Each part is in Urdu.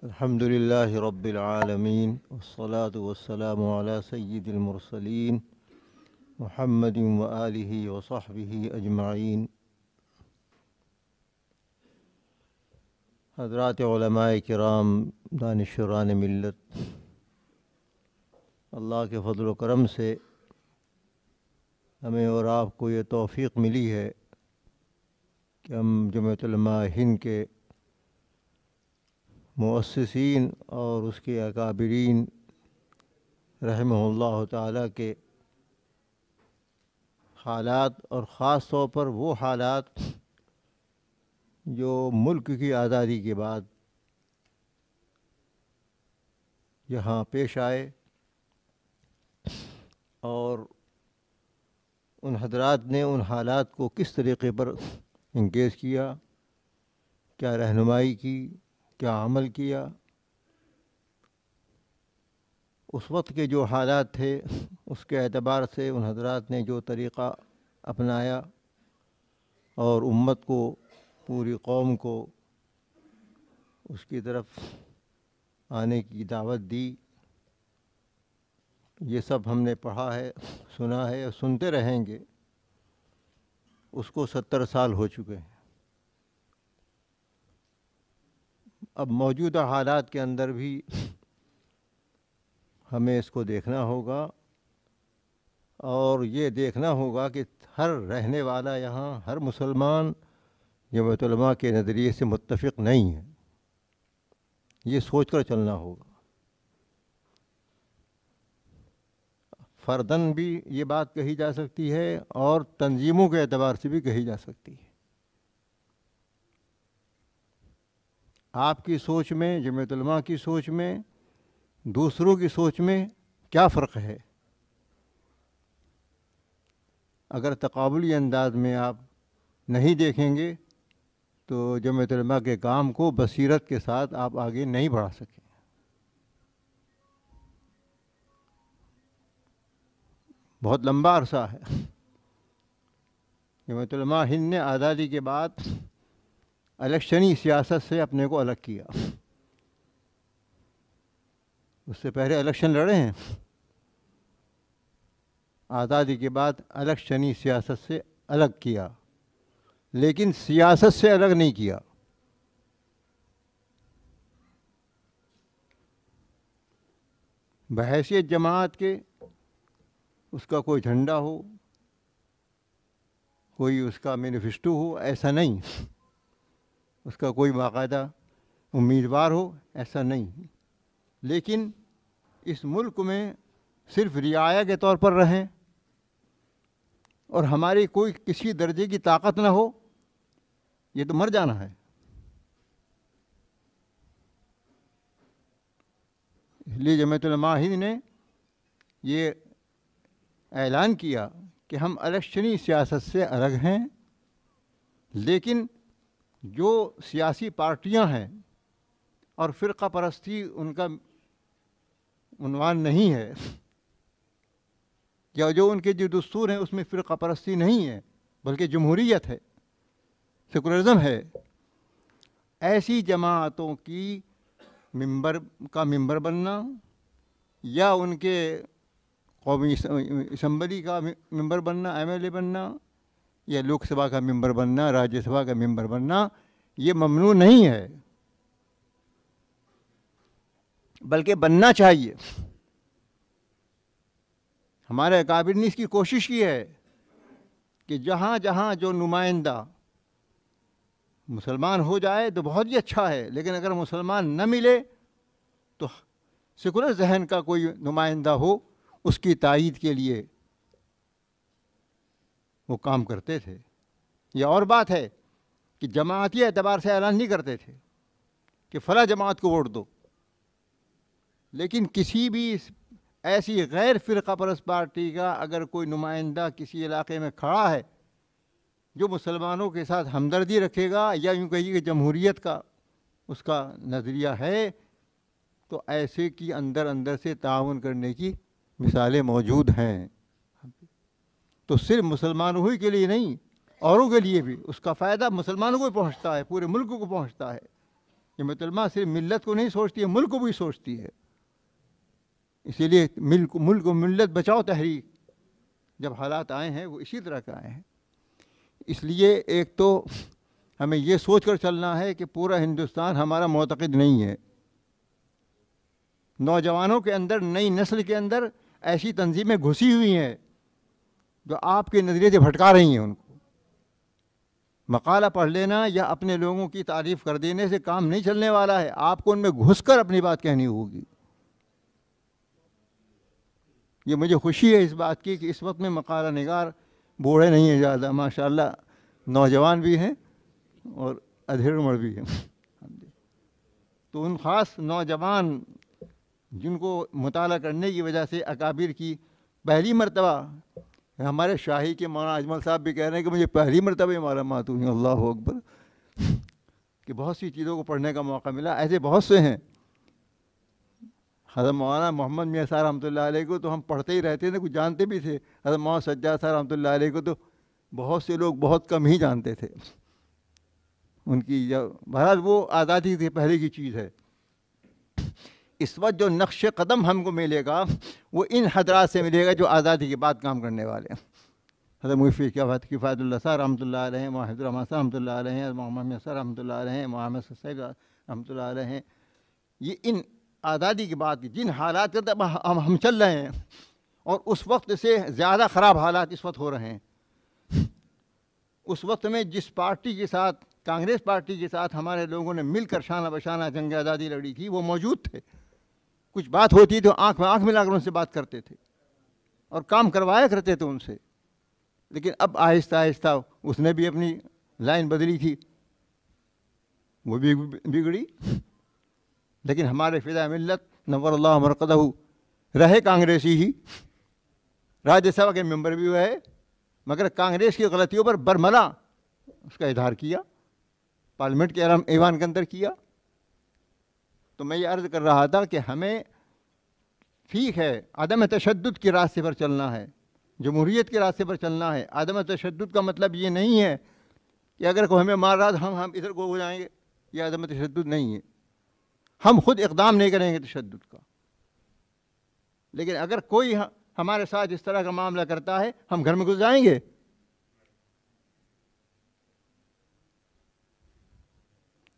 الحمد لله رب العالمين والصلاة والسلام على سيد المرسلين محمد وآله وصحبه أجمعين. حضرات علماء کرام، دانشوران ملت، اللہ کے فضل و کرم سے ہمیں اور آپ کو یہ توفیق ملی ہے کہ ہم جمعیت علماء ہند کے مؤسسین اور اس کے اکابرین رحمہ اللہ تعالیٰ کے حالات، اور خاص طور پر وہ حالات جو ملک کی آزادی کے بعد یہاں پیش آئے، اور ان حضرات نے ان حالات کو کس طریقے پر انگیز کیا، کیا رہنمائی کی، کیا عمل کیا. اس وقت کے جو حالات تھے اس کے اعتبار سے ان حضرات نے جو طریقہ اپنایا اور امت کو، پوری قوم کو اس کی طرف آنے کی دعوت دی، یہ سب ہم نے پڑھا ہے، سنا ہے اور سنتے رہیں گے. اس کو 70 سال ہو چکے ہیں. اب موجودہ حالات کے اندر بھی ہمیں اس کو دیکھنا ہوگا، اور یہ دیکھنا ہوگا کہ ہر رہنے والا یہاں، ہر مسلمان جمعیت علماء کے نظریے سے متفق نہیں ہے. یہ سوچ کر چلنا ہوگا. فرداً بھی یہ بات کہی جا سکتی ہے اور تنظیموں کے اعتبار سے بھی کہی جا سکتی ہے. آپ کی سوچ میں، جمعیت علماء کی سوچ میں، دوسروں کی سوچ میں کیا فرق ہے؟ اگر تقابلی انداز میں آپ نہیں دیکھیں گے تو جمعیت علماء کے کام کو بصیرت کے ساتھ آپ آگے نہیں بڑھا سکیں. بہت لمبا عرصہ ہے. جمعیت علماء ہند نے آزادی کے بعد الیکشنی سیاست سے اپنے کو الگ کیا. اس سے پہلے الیکشن لڑے ہیں. آزادی کے بعد الیکشنی سیاست سے الگ کیا، لیکن سیاست سے الگ نہیں کیا. بحیثیت جماعت کے اس کا کوئی جھنڈا ہو، کوئی اس کا مینیفیسٹو ہو، ایسا نہیں. اس کا کوئی باقاعدہ امیدوار ہو، ایسا نہیں. لیکن اس ملک میں صرف رعایا کے طور پر رہیں اور ہماری کوئی کسی درجے کی طاقت نہ ہو، یہ تو مر جانا ہے. اس لیے جمعیت علماء ہند نے یہ اعلان کیا کہ ہم الیکشنی سیاست سے الگ ہیں، لیکن جو سیاسی پارٹیاں ہیں اور فرقہ پرستی ان کا عنوان نہیں ہے، یا جو ان کے جو دستور ہیں اس میں فرقہ پرستی نہیں ہے بلکہ جمہوریت ہے، سیکولرزم ہے، ایسی جماعتوں کی ممبر بننا، یا ان کے قومی اسمبلی کا ممبر بننا، ایم ایل اے بننا، یا لوک سبھا کا ممبر بننا، راجیہ سبھا کا ممبر بننا، یہ ممنوع نہیں ہے، بلکہ بننا چاہیے. ہمارے اکابر نے اس کی کوشش کی ہے کہ جہاں جہاں جو نمائندہ مسلمان ہو جائے تو بہت ہی اچھا ہے، لیکن اگر مسلمان نہ ملے تو سیکولر ذہن کا کوئی نمائندہ ہو، اس کی تائید کے لیے وہ کام کرتے تھے. یہ اور بات ہے کہ جماعتی اعتبار سے اعلان نہیں کرتے تھے کہ فلاں جماعت کو ووٹ دو، لیکن کسی بھی ایسی غیر فرقہ پرست پارٹی کا اگر کوئی نمائندہ کسی علاقے میں کھڑا ہے جو مسلمانوں کے ساتھ ہمدردی رکھے گا، یا یوں کہیے کہ جمہوریت کا اس کا نظریہ ہے، تو ایسے کی اندر سے تعاون کرنے کی مثالیں موجود ہیں. تو صرف مسلمانوں ہی کے لیے نہیں، اوروں کے لیے بھی اس کا فائدہ مسلمانوں کو پہنچتا ہے، پورے ملک کو پہنچتا ہے. یہ مطلبہ صرف ملت کو نہیں سوچتی ہے، ملک کو بھی سوچتی ہے. اسی لیے ملک و ملت بچاؤ تحریک جب حالات آئے ہیں وہ اسی طرح کے آئے ہیں. اس لیے ایک تو ہمیں یہ سوچ کر چلنا ہے کہ پورا ہندوستان ہمارا معتقد نہیں ہے. نوجوانوں کے اندر، نئی نسل کے اندر ایسی تنظیمیں گھسی ہوئی ہیں جو آپ کے نظریے سے بھٹکا رہی ہیں ان کو. مقالہ پڑھ لینا یا اپنے لوگوں کی تعریف کر دینے سے کام نہیں چلنے والا ہے، آپ کو ان میں گھس کر اپنی بات کہنی ہوگی. یہ مجھے خوشی ہے اس بات کی کہ اس وقت میں مقالہ نگار بوڑھے نہیں ہیں زیادہ، ماشاءاللہ نوجوان بھی ہیں اور ادھیڑ عمر بھی ہیں. تو ان خاص نوجوان جن کو مطالعہ کرنے کی وجہ سے اکابر کی پہلی مرتبہ، ہمارے شاہی کے مولانا اجمل صاحب بھی کہہ رہے ہیں کہ مجھے پہلی مرتبہ معلومات ہوئی، اللہ اکبر، کہ بہت سی چیزوں کو پڑھنے کا موقع ملا. ایسے بہت سے ہیں. حضرت مولانا محمد میاں صاحب رحمۃ اللہ علیہ کو تو ہم پڑھتے ہی رہتے تھے، کچھ جانتے بھی تھے. حضرت مولانا سجاد صاحب رحمۃ اللہ علیہ کو تو بہت سے لوگ بہت کم ہی جانتے تھے. ان کی بہرحال وہ آزادی سے پہلے کی چیز ہے. اس وقت جو نقش قدم ہم کو ملے گا وہ ان حضرات سے ملے گا جو آزادی کے بعد کام کرنے والے ہیں. حضرت مفتی کفایت اللہ صاحب رحمۃ اللہ علیہ، محمد الرحمٰن صاحب رحمۃ اللہ علیہ، محمد صاحب رحمۃ اللہ علیہ، محمد صاحب رحمۃ اللہ علیہ. یہ ان آزادی کے بعد جن حالات کے ہم چل رہے ہیں اور اس وقت سے زیادہ خراب حالات اس وقت ہو رہے ہیں. اس وقت میں جس پارٹی کے ساتھ، کانگریس پارٹی کے ساتھ ہمارے لوگوں نے مل کر شانہ بشانہ جنگ آزادی لڑی تھی، وہ موجود تھے. کچھ بات ہوتی تو آنکھ میں آنکھ ملا کر ان سے بات کرتے تھے اور کام کروایا کرتے تھے ان سے. لیکن اب آہستہ آہستہ اس نے بھی اپنی لائن بدلی تھی، وہ بھی بگڑی. لیکن ہمارے فدا ملت نور اللہ مرقدہ رہے کانگریسی ہی، راجیہ سبھا کے ممبر بھی ہوئے، مگر کانگریس کی غلطیوں پر برملا اس کا اظہار کیا، پارلیمنٹ کے ایوان کے اندر کیا. تو میں یہ عرض کر رہا تھا کہ ہمیں ٹھیک ہے عدم تشدد کے راستے پر چلنا ہے، جمہوریت کے راستے پر چلنا ہے. عدم تشدد کا مطلب یہ نہیں ہے کہ اگر کوئی ہمیں مار رہا تو ہم ادھر کو ہو جائیں گے، یہ عدم تشدد نہیں ہے. ہم خود اقدام نہیں کریں گے تشدد کا، لیکن اگر کوئی ہمارے ساتھ اس طرح کا معاملہ کرتا ہے ہم گھر میں گھس جائیں گے.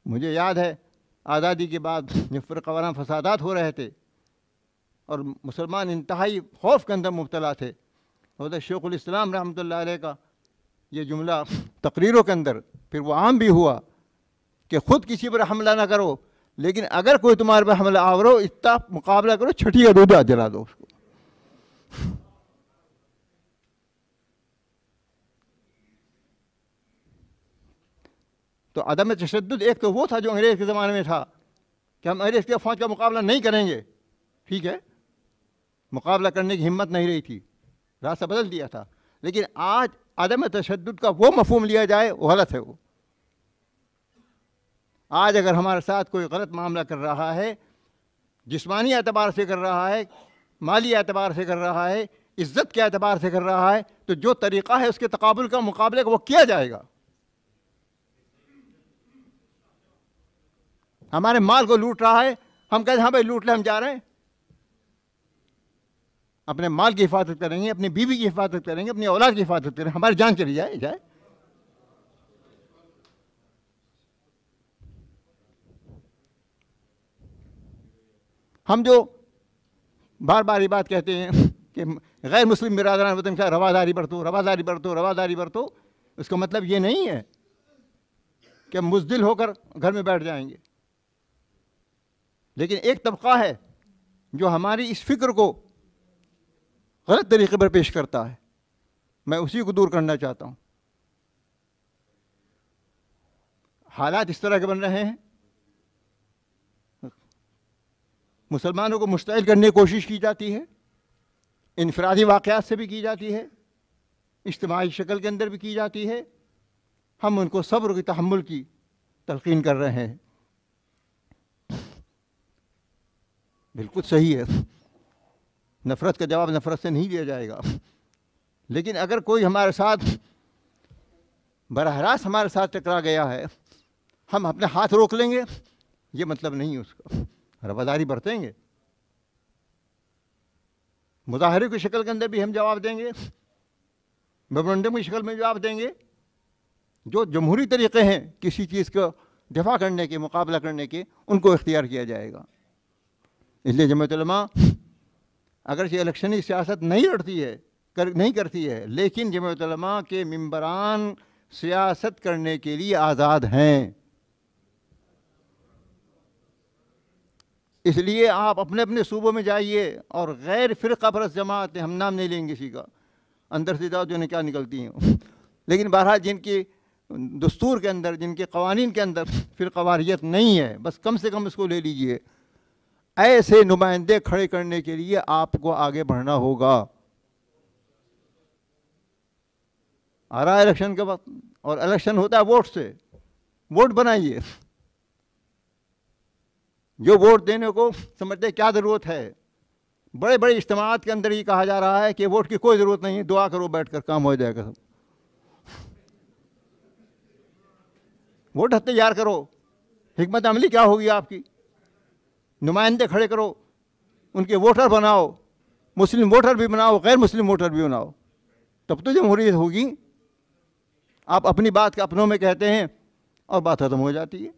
مجھے یاد ہے آزادی کے بعد جب فرقہ وارانہ فسادات ہو رہے تھے اور مسلمان انتہائی خوف کے اندر مبتلا تھے، حضرت شیخ الاسلام رحمۃ اللہ علیہ کا یہ جملہ تقریروں کے اندر پھر وہ عام بھی ہوا کہ خود کسی پر حملہ نہ کرو، لیکن اگر کوئی تمہارے پر حملہ آورو اتنا مقابلہ کرو، چھٹی کا دودھ جلا دو اس کو. تو عدم تشدد ایک تو وہ تھا جو انگریز کے زمانے میں تھا کہ ہم انگریز کی فوج کا مقابلہ نہیں کریں گے، ٹھیک ہے، مقابلہ کرنے کی ہمت نہیں رہی تھی، راستہ بدل دیا تھا. لیکن آج عدم تشدد کا وہ مفہوم لیا جائے وہ غلط ہے. وہ آج اگر ہمارے ساتھ کوئی غلط معاملہ کر رہا ہے، جسمانی اعتبار سے کر رہا ہے، مالی اعتبار سے کر رہا ہے، عزت کے اعتبار سے کر رہا ہے، تو جو طریقہ ہے اس کے تقابل کا، مقابلے کا، وہ کیا جائے گا. ہمارے مال کو لوٹ رہا ہے، ہم کہتے ہیں ہاں بھائی لوٹ لے، ہم جا رہے ہیں. اپنے مال کی حفاظت کریں گے، اپنی بیوی کی حفاظت کریں گے، اپنی اولاد کی حفاظت کریں گے، ہماری جان چلی جائے. ہم جو بار بار یہ بات کہتے ہیں کہ غیر مسلم برادران وطن کا رواداری برتو، رواداری برتو، رواداری برتو، اس کا مطلب یہ نہیں ہے کہ ہم مزدل ہو کر گھر میں بیٹھ جائیں گے. لیکن ایک طبقہ ہے جو ہماری اس فکر کو غلط طریقے پر پیش کرتا ہے، میں اسی کو دور کرنا چاہتا ہوں. حالات اس طرح کے بن رہے ہیں، مسلمانوں کو مشتعل کرنے کی کوشش کی جاتی ہے، انفرادی واقعات سے بھی کی جاتی ہے، اجتماعی شکل کے اندر بھی کی جاتی ہے. ہم ان کو صبر کی، تحمل کی تلقین کر رہے ہیں. بالکل صحیح ہے، نفرت کا جواب نفرت سے نہیں دیا جائے گا. لیکن اگر کوئی ہمارے ساتھ براہ راست ہمارے ساتھ ٹکرا گیا ہے، ہم اپنے ہاتھ روک لیں گے یہ مطلب نہیں اس کا، رواداری برتیں گے، مظاہرے کی شکل کے اندر بھی ہم جواب دیں گے، میمورنڈم کی شکل میں جواب دیں گے. جو جمہوری طریقے ہیں کسی چیز کو دفاع کرنے کے، مقابلہ کرنے کے، ان کو اختیار کیا جائے گا. اس لیے جمعیت علماء اگرچہ الیکشنی سیاست نہیں لڑتی ہے، نہیں کرتی ہے، لیکن جمعیت علماء کے ممبران سیاست کرنے کے لیے آزاد ہیں. اس لیے آپ اپنے اپنے صوبوں میں جائیے، اور غیر فرقہ پرست جماعتیں، ہم نام نہیں لیں گے کسی کا، اندر سے جاؤ جو نے کیا نکلتی ہیں، لیکن بہرحال جن کی دستور کے اندر، جن کے قوانین کے اندر فرقہ واریت نہیں ہے، بس کم سے کم اس کو لے لیجئے. ایسے نمائندے کھڑے کرنے کے لیے آپ کو آگے بڑھنا ہوگا. آ رہا ہے الیکشن کے وقت، اور الیکشن ہوتا ہے ووٹ سے. ووٹ بنائیے. جو ووٹ دینے کو سمجھتے کیا ضرورت ہے، بڑے بڑے اجتماعات کے اندر یہ کہا جا رہا ہے کہ ووٹ کی کوئی ضرورت نہیں ہے، دعا کرو بیٹھ کر کام ہو جائے گا. ووٹ تیار کرو، حکمت عملی کیا ہوگی آپ کی؟ نمائندے کھڑے کرو، ان کے ووٹر بناؤ، مسلم ووٹر بھی بناؤ، غیر مسلم ووٹر بھی بناؤ، تب تو جمہوریت ہوگی. آپ اپنی بات کا اپنوں میں کہتے ہیں اور بات ختم ہو جاتی ہے.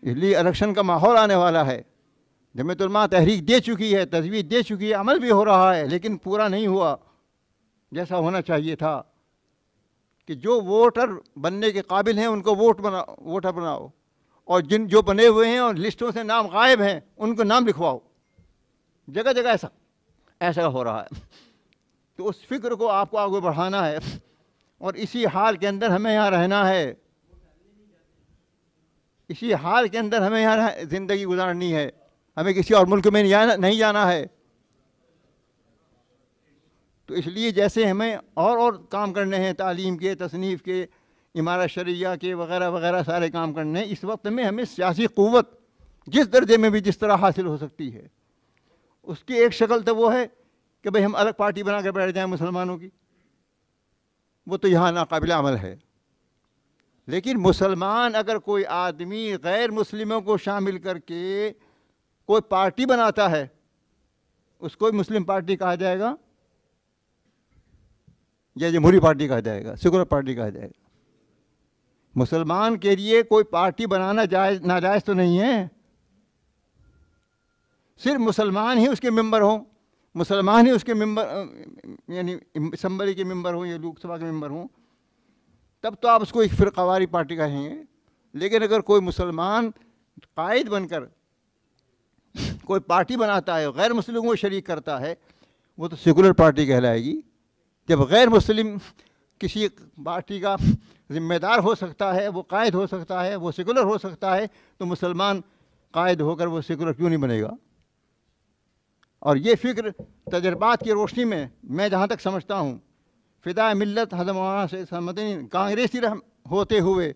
اس لیے الیکشن کا ماحول آنے والا ہے. جمعیت علماء تحریک دے چکی ہے، تجویز دے چکی ہے، عمل بھی ہو رہا ہے، لیکن پورا نہیں ہوا جیسا ہونا چاہیے تھا کہ جو ووٹر بننے کے قابل ہیں ان کو ووٹر بناؤ، اور جو بنے ہوئے ہیں اور لسٹوں سے نام غائب ہیں ان کو نام لکھواؤ. جگہ جگہ ایسا ہو رہا ہے. تو اس فکر کو آپ کو آگے بڑھانا ہے، اور اسی حال کے اندر ہمیں یہاں رہنا ہے، اسی حال کے اندر ہمیں یہاں زندگی گزارنی ہے. ہمیں کسی اور ملک میں نہیں جانا ہے. تو اس لیے جیسے ہمیں اور کام کرنے ہیں، تعلیم کے، تصنیف کے، امارت شرعیہ کے، وغیرہ وغیرہ سارے کام کرنے ہیں، اس وقت میں ہمیں سیاسی قوت جس درجے میں بھی جس طرح حاصل ہو سکتی ہے، اس کی ایک شکل تو وہ ہے کہ بھئی ہم الگ پارٹی بنا کے بیٹھ جائیں مسلمانوں کی. وہ تو یہاں ناقابل عمل ہے. لیکن مسلمان اگر کوئی آدمی غیر مسلموں کو شامل کر کے کوئی پارٹی بناتا ہے، اس کو مسلم پارٹی کہا جائے گا یا جمہوری پارٹی کہا جائے گا، سیکولر پارٹی کہا جائے گا؟ مسلمان کے لیے کوئی پارٹی بنانا ناجائز تو نہیں ہے. صرف مسلمان ہی اس کے ممبر ہوں، مسلمان ہی اس کے ممبر، یعنی اسمبلی کے ممبر ہوں یا لوک سبھا کے ممبر ہوں، تب تو آپ اس کو ایک فرقہ واری پارٹی کہیں گے. لیکن اگر کوئی مسلمان قائد بن کر کوئی پارٹی بناتا ہے، غیر مسلموں کو شریک کرتا ہے، وہ تو سیکولر پارٹی کہلائے گی. جب غیر مسلم کسی پارٹی کا ذمہ دار ہو سکتا ہے، وہ قائد ہو سکتا ہے، وہ سیکولر ہو سکتا ہے، تو مسلمان قائد ہو کر وہ سیکولر کیوں نہیں بنے گا؟ اور یہ فکر تجربات کی روشنی میں جہاں تک سمجھتا ہوں، فدائے ملت حضرت مولانا سید احمد مدنی کانگریسی ہوتے ہوئے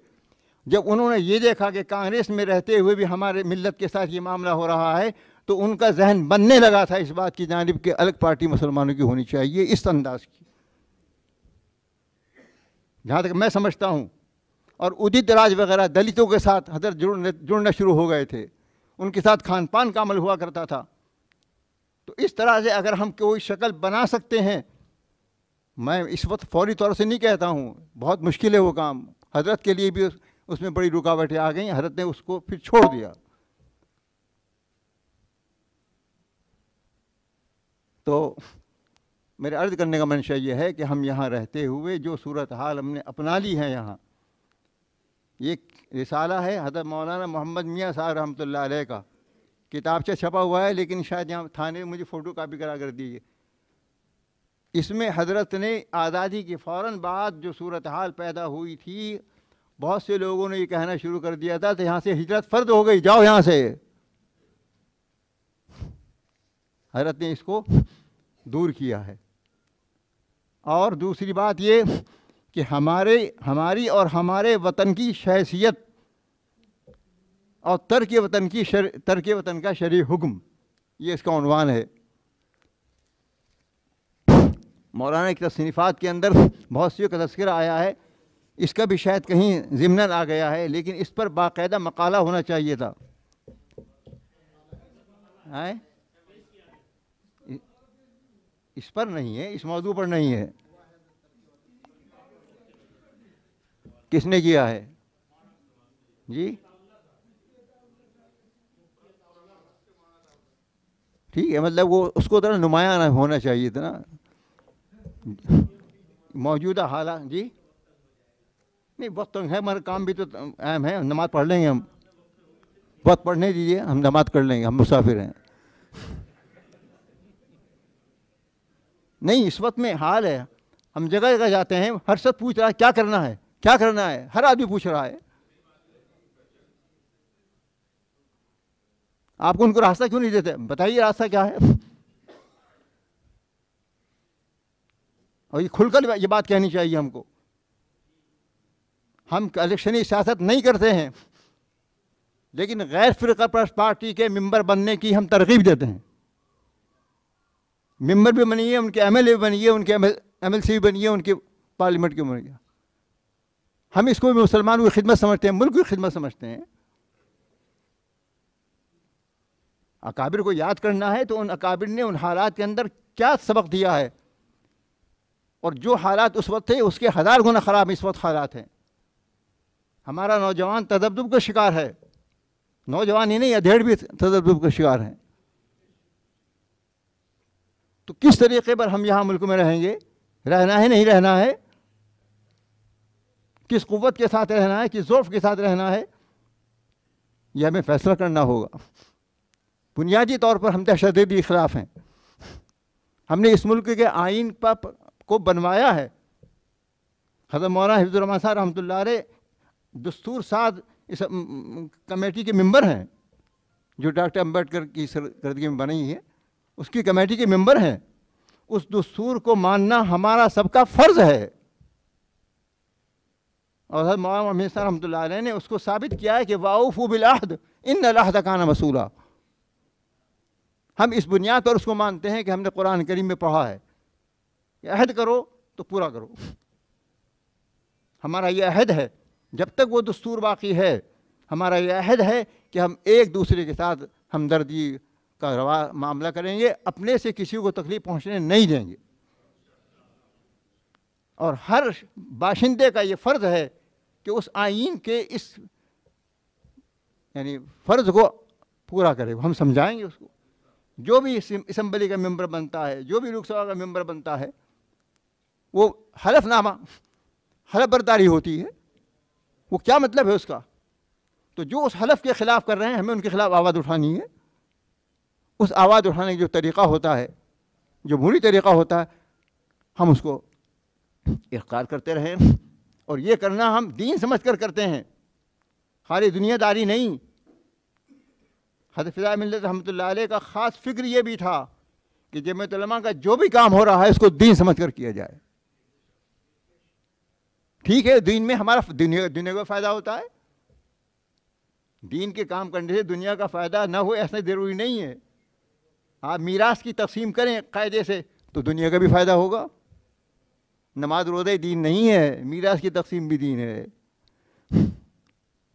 جب انہوں نے یہ دیکھا کہ کانگریس میں رہتے ہوئے بھی ہمارے ملت کے ساتھ یہ معاملہ ہو رہا ہے، تو ان کا ذہن بننے لگا تھا اس بات کی جانب کہ الگ پارٹی مسلمانوں کی ہونی چاہیے، اس انداز کی، جہاں تک میں سمجھتا ہوں. اور ادت راج وغیرہ دلتوں کے ساتھ حضرت جڑنا شروع ہو گئے تھے، ان کے ساتھ کھان پان کا عمل ہوا کرتا تھا. تو اس طرح سے اگر ہم کوئی شکل بنا سکتے ہیں، میں اس وقت فوری طور سے نہیں کہتا ہوں، بہت مشکل ہے وہ کام، حضرت کے لیے بھی اس میں بڑی رکاوٹیں آ گئیں، حضرت نے اس کو پھر چھوڑ دیا. تو میرے عرض کرنے کا منشا یہ ہے کہ ہم یہاں رہتے ہوئے جو صورتحال ہم نے اپنا لی ہے، یہاں ایک رسالہ ہے حضرت مولانا محمد میاں صاحب رحمۃ اللہ علیہ کا، کتابچہ چھپا ہوا ہے، لیکن شاید یہاں تھانے میں مجھے فوٹو کاپی کرا کر دیجیے. اس میں حضرت نے آزادی کے فوراً بعد جو صورتحال پیدا ہوئی تھی، بہت سے لوگوں نے یہ کہنا شروع کر دیا تھا کہ یہاں سے ہجرت فرض ہو گئی، جاؤ یہاں سے. حضرت نے اس کو دور کیا ہے. اور دوسری بات یہ کہ ہماری اور ہمارے وطن کی حیثیت اور ترک وطن کا شرعی حکم، یہ اس کا عنوان ہے. مولانا کی تصنیفات کے اندر بہت سی کا تذکرہ آیا ہے. اس کا بھی شاید کہیں ضمناً آ گیا ہے، لیکن اس پر باقاعدہ مقالہ ہونا چاہیے تھا. اس پر نہیں ہے، اس موضوع پر نہیں ہے. کس نے کیا ہے جی؟ ٹھیک ہے، مطلب وہ اس کو ذرا نمایاں ہونا چاہیے تھا نا موجودہ حالات. جی نہیں، وقت تو ہے، ہمارا کام بھی تو اہم ہے. نماز پڑھ لیں گے ہم، وقت پڑھنے دیجیے، ہم نماز کر لیں گے، ہم مسافر ہیں. نہیں، اس وقت میں حال ہے، ہم جگہ جگہ جاتے ہیں، ہر شخص پوچھ رہا ہے کیا کرنا ہے، کیا کرنا ہے، ہر آدمی پوچھ رہا ہے. آپ کو ان کو راستہ کیوں نہیں دیتے؟ بتائیے راستہ کیا ہے. اور یہ کھل کر یہ بات کہنی چاہیے ہم کو. ہم الیکشنی سیاست نہیں کرتے ہیں، لیکن غیر فرقہ پرست پارٹی کے ممبر بننے کی ہم ترغیب دیتے ہیں. ممبر بھی بنیے، ان کے ایم ایل اے بھی بنیے، ان کے ایم ایل سی بھی بنیے، ان کے پارلیمنٹ کے بنیے. ہم اس کو بھی مسلمانوں کی خدمت سمجھتے ہیں، ملک کی خدمت سمجھتے ہیں. اکابر کو یاد کرنا ہے تو ان اکابر نے ان حالات کے اندر کیا سبق دیا ہے، اور جو حالات اس وقت تھے اس کے 1000 گنا خراب اس وقت حالات ہیں. ہمارا نوجوان تذبذب کا شکار ہے، نوجوان ہی نہیں، ادھیڑ بھی تذبذب کا شکار ہیں. تو کس طریقے پر ہم یہاں ملک میں رہیں گے؟ رہنا ہے نہیں رہنا ہے؟ کس قوت کے ساتھ رہنا ہے، کس ضعف کے ساتھ رہنا ہے، یہ ہمیں فیصلہ کرنا ہوگا. بنیادی طور پر ہم دہشت گردی کے خلاف ہیں. ہم نے اس ملک کے آئین کو بنوایا ہے. حضرت مولانا حفظ الرحمان صاحب رحمۃ اللہ علیہ دستور ساز اس کمیٹی کے ممبر ہیں، جو ڈاکٹر امبیڈکر کی سرکردگی میں بنی ہے، اس کی کمیٹی کے ممبر ہیں. اس دستور کو ماننا ہمارا سب کا فرض ہے. اور حضرت مولانا محمد صاحب رحمۃ اللہ علیہ نے اس کو ثابت کیا ہے کہ وَأَوْفُوا بِالْعَهْدِ إِنَّ الْعَهْدَ كَانَ مَسْئُولًا. ہم اس بنیاد پر اس کو مانتے ہیں کہ ہم نے قرآن کریم میں پڑھا ہے کہ عہد کرو تو پورا کرو. ہمارا یہ عہد ہے، جب تک وہ دستور باقی ہے ہمارا یہ عہد ہے کہ ہم ایک دوسرے کے ساتھ ہمدردی کا معاملہ کریں گے، اپنے سے کسی کو تکلیف پہنچنے نہیں دیں گے. اور ہر باشندے کا یہ فرض ہے کہ اس آئین کے اس یعنی فرض کو پورا کرے. ہم سمجھائیں گے اس کو. جو بھی اسمبلی کا ممبر بنتا ہے، جو بھی لوک سبھا کا ممبر بنتا ہے، وہ حلف نامہ، حلف برداری ہوتی ہے. وہ کیا مطلب ہے اس کا؟ تو جو اس حلف کے خلاف کر رہے ہیں ہمیں ان کے خلاف آواز اٹھانی ہے. اس آواز اٹھانے کا جو طریقہ ہوتا ہے، جو بری طریقہ ہوتا ہے، ہم اس کو اقرار کرتے رہیں. اور یہ کرنا ہم دین سمجھ کر کرتے ہیں، خالی دنیا داری نہیں. حضرت فضائے ملت رحمۃ اللہ علیہ کا خاص فکر یہ بھی تھا کہ جمعیت علماء کا جو بھی کام ہو رہا ہے اس کو دین سمجھ کر کیا جائے. ٹھیک ہے، دین میں ہمارا دنیا کا فائدہ ہوتا ہے. دین کے کام کرنے سے دنیا کا فائدہ نہ ہو ایسا ضروری نہیں ہے. آپ میراث کی تقسیم کریں قاعدے سے تو دنیا کا بھی فائدہ ہوگا. نماز روزہ دین نہیں ہے، میراث کی تقسیم بھی دین ہے.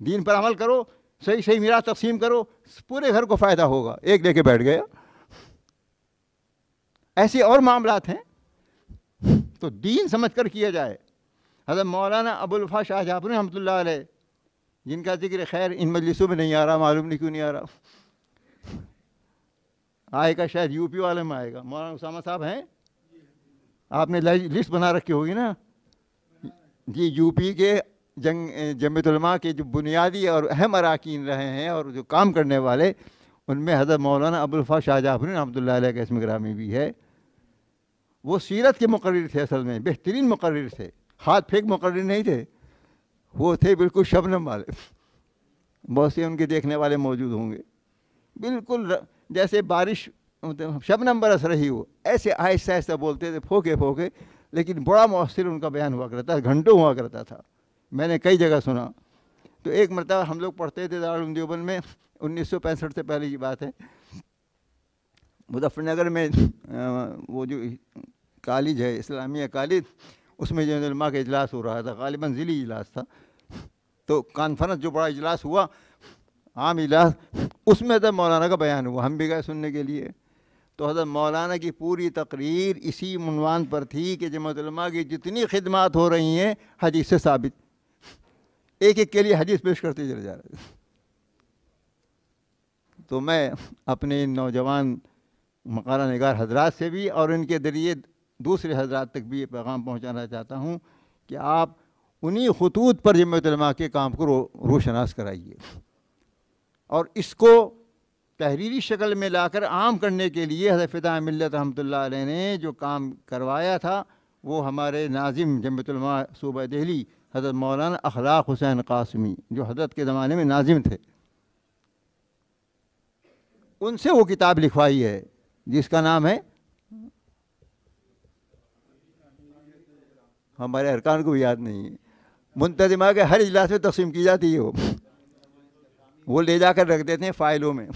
دین پر عمل کرو، صحیح صحیح میراث تقسیم کرو، پورے گھر کو فائدہ ہوگا. ایک لے کے بیٹھ گیا. ایسے اور معاملات ہیں تو دین سمجھ کر کیا جائے. حضرت مولانا ابو الوفا شاہ جہاں پوری رحمۃ اللہ علیہ، جن کا ذکر خیر ان مجلسوں میں نہیں آ رہا، معلوم نہیں کیوں نہیں آ رہا. آئے گا شاید یو پی والے میں آئے گا. مولانا اسامہ صاحب ہیں، آپ نے لسٹ بنا رکھی ہوگی نا جی. یو پی کے جمعیت علماء کے جو بنیادی اور اہم اراکین رہے ہیں اور جو کام کرنے والے، ان میں حضرت مولانا ابو الوفا شاہ جہاں پوری رحمۃ اللہ علیہ کا اسم گرامی بھی ہے. وہ سیرت کے مقرر تھے، اصل میں بہترین مقرر تھے. ہاتھ پھینک مقرر نہیں تھے، وہ تھے بالکل شبنم والے. بہت سے ان کے دیکھنے والے موجود ہوں گے. بالکل جیسے بارش شبنم برس رہی ہو، ایسے آہستہ آہستہ بولتے تھے، پھوکے پھوکے، لیکن بڑا مؤثر ان کا بیان ہوا کرتا تھا، گھنٹوں ہوا کرتا تھا. میں نے کئی جگہ سنا. تو ایک مرتبہ ہم لوگ پڑھتے تھے دارالعلوم دیوبند میں، 1965 سے پہلے کی بات ہے. مظفر نگر میں وہ جو کالج ہے، اسلامیہ کالج، اس میں جمیعت علماء کا اجلاس ہو رہا تھا، غالباً ضلعی اجلاس تھا، تو کانفرنس جو بڑا اجلاس ہوا، عام اجلاس، اس میں حضرت مولانا کا بیان ہوا، ہم بھی گئے سننے کے لیے. تو حضرت مولانا کی پوری تقریر اسی عنوان پر تھی کہ جماعت علماء کی جتنی خدمات ہو رہی ہیں حدیث سے ثابت، ایک ایک کے لیے حدیث پیش کرتے چلے جا رہے. تو میں اپنے نوجوان مقالہ نگار حضرات سے بھی اور ان کے ذریعے دوسرے حضرات تک بھی یہ پیغام پہنچانا چاہتا ہوں کہ آپ انہی خطوط پر جمعیت علماء کے کام کو روشناس کرائیے، اور اس کو تحریری شکل میں لا کر عام کرنے کے لیے حضرت فداء ملت رحمۃ اللہ علیہ نے جو کام کروایا تھا وہ ہمارے ناظم جمعیت علماء صوبہ دہلی حضرت مولانا اخلاق حسین قاسمی، جو حضرت کے زمانے میں ناظم تھے، ان سے وہ کتاب لکھوائی ہے جس کا نام ہے، ہمارے ارکان کو بھی یاد نہیں ہے، منتظمہ کے ہر اجلاس میں تقسیم کی جاتی ہے، وہ لے جا کر رکھ دیتے ہیں فائلوں میں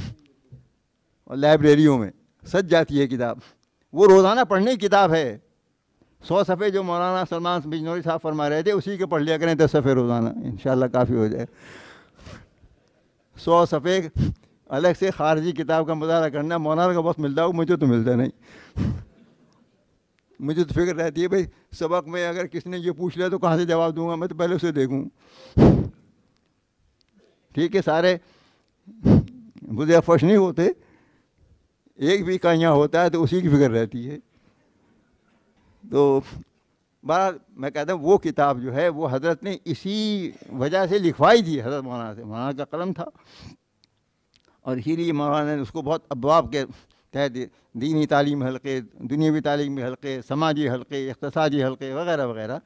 اور لائبریریوں میں سج جاتی ہے کتاب. وہ روزانہ پڑھنے کی کتاب ہے. 100 صفحے جو مولانا سلمان بجنوری صاحب فرما رہے تھے اسی کے پڑھ لیا کریں 10 صفحے روزانہ، انشاءاللہ کافی ہو جائے. 100 صفحے الگ سے خارجی کتاب کا مطالعہ کرنا مولانا کا وقت ملتا ہو، مجھے تو ملتا نہیں. مجھے تو فکر رہتی ہے بھائی سبق میں اگر کس نے یہ پوچھ لیا تو کہاں سے جواب دوں گا، میں تو پہلے اسے دیکھوں. ٹھیک ہے، سارے مجھے فش نہیں ہوتے، ایک بھی کہاں ہوتا ہے تو اسی کی فکر رہتی ہے. تو بہرحال میں کہتا ہوں وہ کتاب جو ہے وہ حضرت نے اسی وجہ سے لکھوائی تھی، حضرت مولانا سے، مولانا کا قلم تھا، اور اسی لیے مولانا نے اس کو بہت ابواب کے تحت دینی تعلیم حلقے، دنیاوی تعلیمی حلقے، سماجی حلقے، اقتصادی حلقے وغیرہ وغیرہ.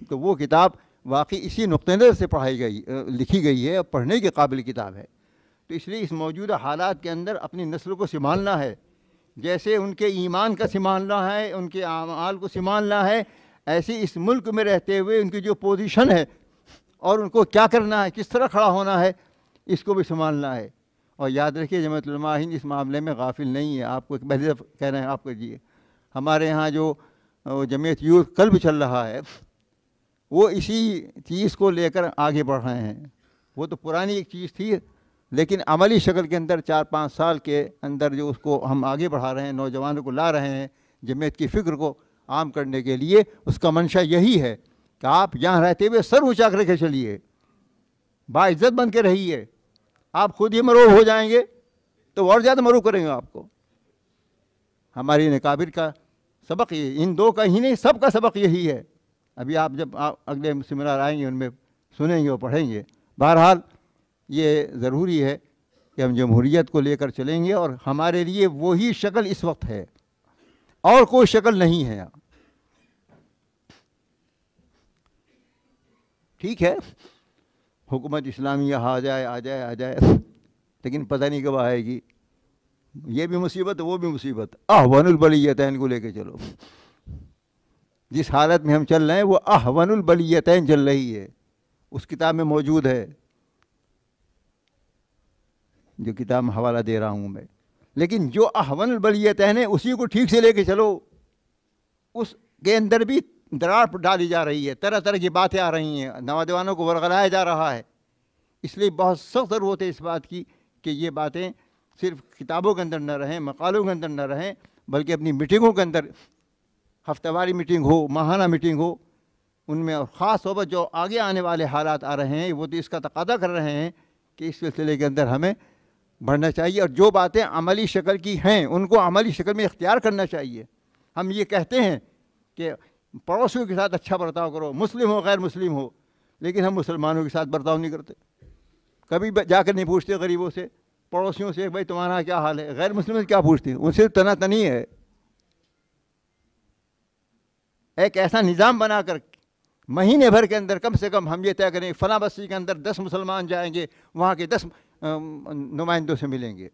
تو وہ کتاب واقعی اسی نقطۂ نظر سے لکھی گئی ہے اور پڑھنے کے قابل کتاب ہے. تو اس لیے اس موجودہ حالات کے اندر اپنی نسل کو سنبھالنا ہے، جیسے ان کے ایمان کا سنبھالنا ہے، ان کے اعمال کو سنبھالنا ہے، ایسے اس ملک میں رہتے ہوئے ان کی جو پوزیشن ہے اور ان کو کیا کرنا ہے، کس طرح کھڑا ہونا ہے، اس کو بھی سنبھالنا ہے. اور یاد رکھیے جمعیت علماء ہند اس معاملے میں غافل نہیں ہے. آپ کو ایک پہلی دفعہ کہہ رہے ہیں آپ کو جی، ہمارے یہاں جو جمعیت یوتھ کلب چل رہا ہے وہ اسی چیز کو لے کر آگے بڑھ رہے ہیں. وہ تو پرانی ایک چیز تھی، لیکن عملی شکل کے اندر 4-5 سال کے اندر جو اس کو ہم آگے بڑھا رہے ہیں، نوجوانوں کو لا رہے ہیں جمعیت کی فکر کو عام کرنے کے لیے. اس کا منشا یہی ہے کہ آپ یہاں رہتے ہوئے سر اونچا کر کے چلیے، باعزت بن کے رہیے. آپ خود ہی مروب ہو جائیں گے تو اور زیادہ مروب کریں گے آپ کو. ہماری نکابر کا سبق یہ، ان دو کا ہی نہیں سب کا سبق یہی ہے. ابھی آپ جب اگلے سیمینار آئیں گے ان میں سنیں گے اور پڑھیں گے. بہرحال یہ ضروری ہے کہ ہم جمہوریت کو لے کر چلیں گے، اور ہمارے لیے وہی شکل اس وقت ہے، اور کوئی شکل نہیں ہے. ٹھیک ہے، حکومت اسلامیہ آ جائے لیکن پتہ نہیں کب آئے گی. یہ بھی مصیبت وہ بھی مصیبت. احون البلیتین کو لے کے چلو. جس حالت میں ہم چل رہے ہیں وہ احون البلیتین چل رہی ہے. اس کتاب میں موجود ہے جو کتاب میں حوالہ دے رہا ہوں میں. لیکن جو احون البلیتین ہے اسی کو ٹھیک سے لے کے چلو. اس کے اندر بھی دراڑ ڈالی جا رہی ہے، طرح طرح کی باتیں آ رہی ہیں، نوجوانوں کو ورغلایا جا رہا ہے. اس لیے بہت سخت ضرورت ہے اس بات کی کہ یہ باتیں صرف کتابوں کے اندر نہ رہیں، مقالوں کے اندر نہ رہیں، بلکہ اپنی میٹنگوں کے اندر، ہفتہ واری میٹنگ ہو، ماہانہ میٹنگ ہو، ان میں. اور خاص طور پر جو آگے آنے والے حالات آ رہے ہیں وہ تو اس کا تقاضا کر رہے ہیں کہ اس سلسلے کے اندر ہمیں بڑھنا چاہیے، اور جو باتیں عملی شکل کی ہیں ان کو عملی شکل میں اختیار کرنا چاہیے. ہم یہ کہتے ہیں کہ پڑوسیوں کے ساتھ اچھا برتاؤ کرو، مسلم ہو غیر مسلم ہو، لیکن ہم مسلمانوں کے ساتھ برتاؤ نہیں کرتے. کبھی جا کر نہیں پوچھتے غریبوں سے، پڑوسیوں سے بھائی تمہارا کیا حال ہے. غیر مسلم سے کیا پوچھتے ہیں، ان سے تنا تنی ہے. ایک ایسا نظام بنا کر مہینے بھر کے اندر کم سے کم ہم یہ طے کریں فلاں بستی کے اندر 10 مسلمان جائیں گے، وہاں کے 10 نمائندوں سے ملیں گے،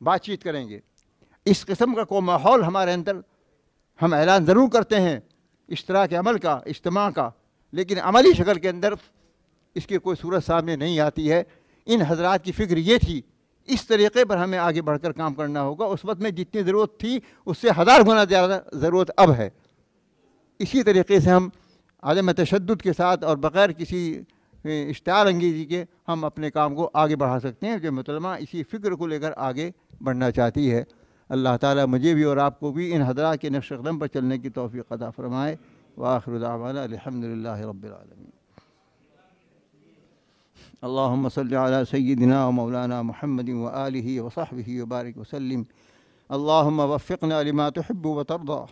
بات چیت کریں گے. اس قسم کا کوئی ماحول ہمارے اندر ہم اعلان ضرور کرتے ہیں اشتراک عمل کا، اجتماع کا، لیکن عملی شکل کے اندر اس کی کوئی صورت سامنے نہیں آتی ہے. ان حضرات کی فکر یہ تھی، اس طریقے پر ہمیں آگے بڑھ کر کام کرنا ہوگا. اس وقت میں جتنی ضرورت تھی اس سے 1000 گنا زیادہ ضرورت اب ہے. اسی طریقے سے ہم عدم تشدد کے ساتھ اور بغیر کسی اشتعال انگیزی کے ہم اپنے کام کو آگے بڑھا سکتے ہیں. جو مطلمہ اسی فکر کو لے کر آگے بڑھنا چاہتی ہے. اللہ تعالیٰ مجھے بھی اور آپ کو بھی ان حضرات کے نقش قدم پر چلنے کی توفیق عطا فرمائے. وآخر دعوانا الحمد للہ رب العالمین. اللهم صل على سيدنا ومولانا محمد وآله وصحبه وبارك وسلم. اللهم وفقنا لما تحب وترضى.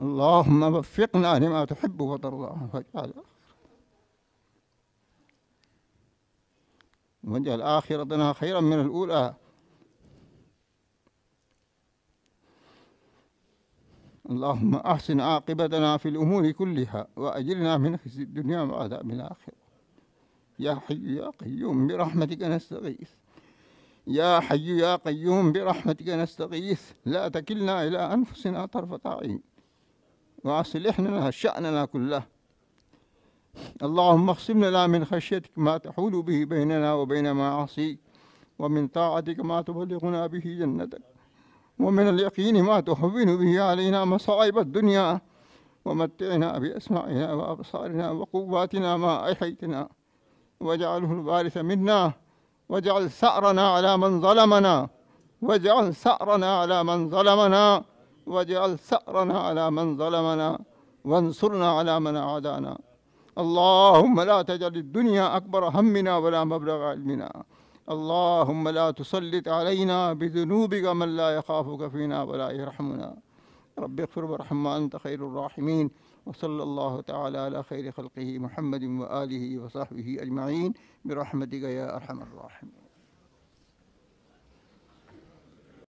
اللهم وفقنا لما تحب وترضى واجعل آخرتنا خيرا من الأولى. اللهم أحسن عاقبتنا في الأمور كلها وأجرنا من خزي الدنيا وعذاب الآخرة. يا حي يا قيوم برحمتك نستغيث. يا حي يا قيوم برحمتك نستغيث. لا تكلنا إلى أنفسنا طرفة عين وأصلح لنا شأننا كله. اللهم اقسم لنا من خشيتك ما تحول به بيننا وبين معاصيك، ومن طاعتك ما تبلغنا به جنتك، ومن اليقين ما تهون به علينا مصائب الدنيا، ومتعنا بأسماعنا وأبصارنا وقواتنا ما أحيتنا، واجعله الوارث منا، واجعل ثأرنا على من ظلمنا، واجعل ثأرنا على من ظلمنا، واجعل ثأرنا على من ظلمنا، وانصرنا على من عادانا. اللهم لا تجعل الدنيا أكبر همنا ولا مبلغ علمنا. اللهم لا تسلط علينا بذنوبك من لا يخافك فينا ولا يرحمنا. رب اغفر وارحم وأنت خير الراحمين. وصلى الله تعالى على خير خلقه محمد وآله وصحبه أجمعين برحمتك يا أرحم الراحمين.